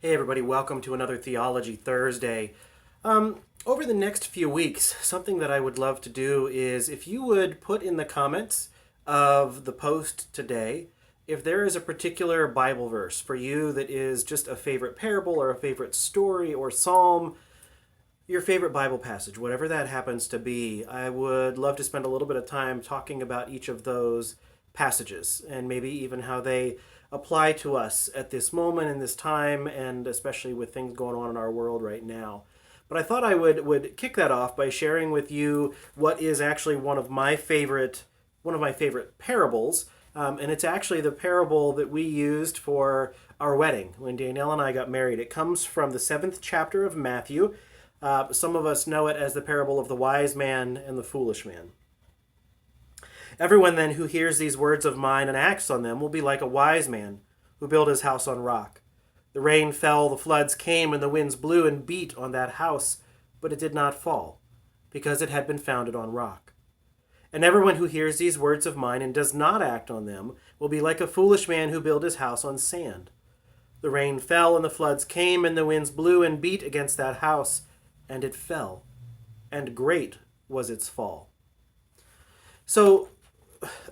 Hey, everybody, welcome to another Theology Thursday. Over the next few weeks, something that I would love to do is if you would put in the comments of the post today if there is a particular Bible verse for you that is just a favorite parable or a favorite story or psalm, your favorite Bible passage, whatever that happens to be. I would love to spend a little bit of time talking about each of those passages and maybe even how they apply to us at this moment in this time, and especially with things going on in our world right now. But I thought I would kick that off by sharing with you what is actually one of my favorite parables, and it's actually the parable that we used for our wedding when Danielle and I got married. It comes from the 7th chapter of Matthew. Some of us know it as the parable of the wise man and the foolish man. Everyone then who hears these words of mine and acts on them will be like a wise man who built his house on rock. The rain fell, the floods came, and the winds blew and beat on that house, but it did not fall, because it had been founded on rock. And everyone who hears these words of mine and does not act on them will be like a foolish man who built his house on sand. The rain fell, and the floods came, and the winds blew and beat against that house, and it fell, and great was its fall. So,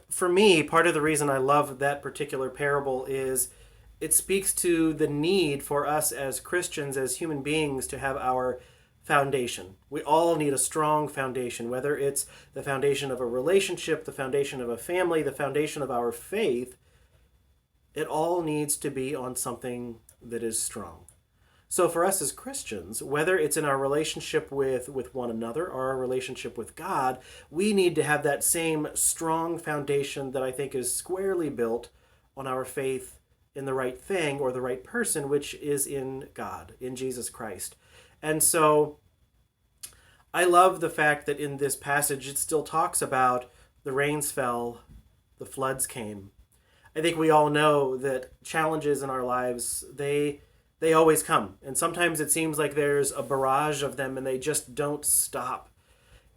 for me, part of the reason I love that particular parable is it speaks to the need for us as Christians, as human beings, to have our foundation. We all need a strong foundation, whether it's the foundation of a relationship, the foundation of a family, the foundation of our faith. It all needs to be on something that is strong. So for us as Christians, whether it's in our relationship with one another or our relationship with God, we need to have that same strong foundation that I think is squarely built on our faith in the right thing or the right person, which is in God, in Jesus Christ. And so I love the fact that in this passage it still talks about the rains fell, the floods came. I think we all know that challenges in our lives, they always come. And sometimes it seems like there's a barrage of them and they just don't stop.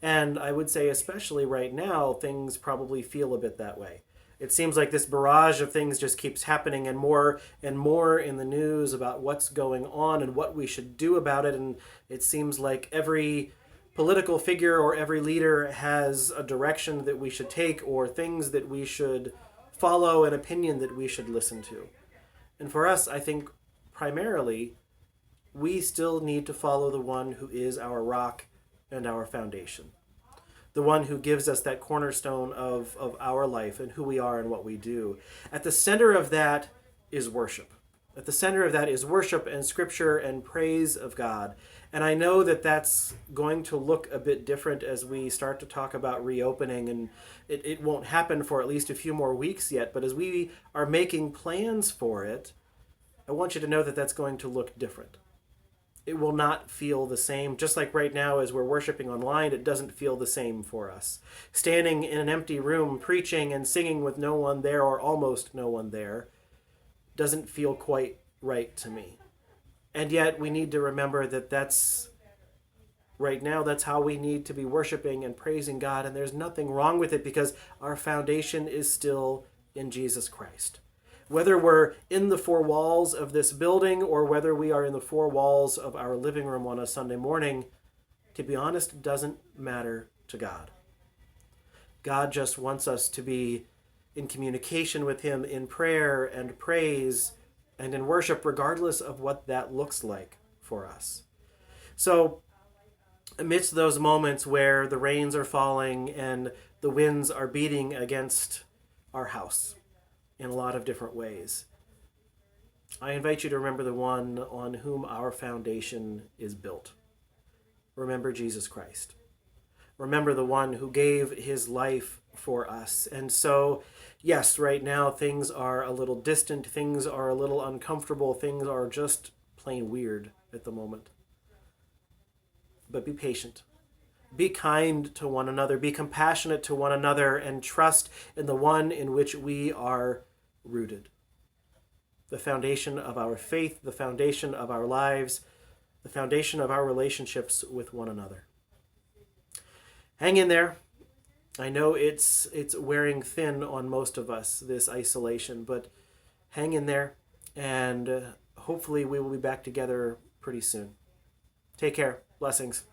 And I would say, especially right now, things probably feel a bit that way. It seems like this barrage of things just keeps happening, and more in the news about what's going on and what we should do about it. And it seems like every political figure or every leader has a direction that we should take, or things that we should follow, an opinion that we should listen to. And for us, I think primarily, we still need to follow the one who is our rock and our foundation. The one who gives us that cornerstone of our life and who we are and what we do. At the center of that is worship. At the center of that is worship and scripture and praise of God. And I know that that's going to look a bit different as we start to talk about reopening, and it won't happen for at least a few more weeks yet. But as we are making plans for it, I want you to know that that's going to look different. It will not feel the same. Just like right now as we're worshiping online, it doesn't feel the same for us. Standing in an empty room, preaching and singing with no one there or almost no one there, doesn't feel quite right to me. And yet we need to remember that right now, that's how we need to be worshiping and praising God. And there's nothing wrong with it because our foundation is still in Jesus Christ. Whether we're in the four walls of this building or whether we are in the four walls of our living room on a Sunday morning, to be honest, doesn't matter to God. God just wants us to be in communication with Him in prayer and praise and in worship, regardless of what that looks like for us. So, amidst those moments where the rains are falling and the winds are beating against our house, in a lot of different ways, I invite you to remember the one on whom our foundation is built. Remember Jesus Christ. Remember the one who gave his life for us. And so, yes, right now things are a little distant, things are a little uncomfortable, things are just plain weird at the moment. But be patient. Be kind to one another, be compassionate to one another, and trust in the one in which we are rooted. The foundation of our faith, the foundation of our lives, the foundation of our relationships with one another. Hang in there. I know it's wearing thin on most of us, this isolation, but hang in there, and hopefully we will be back together pretty soon. Take care. Blessings.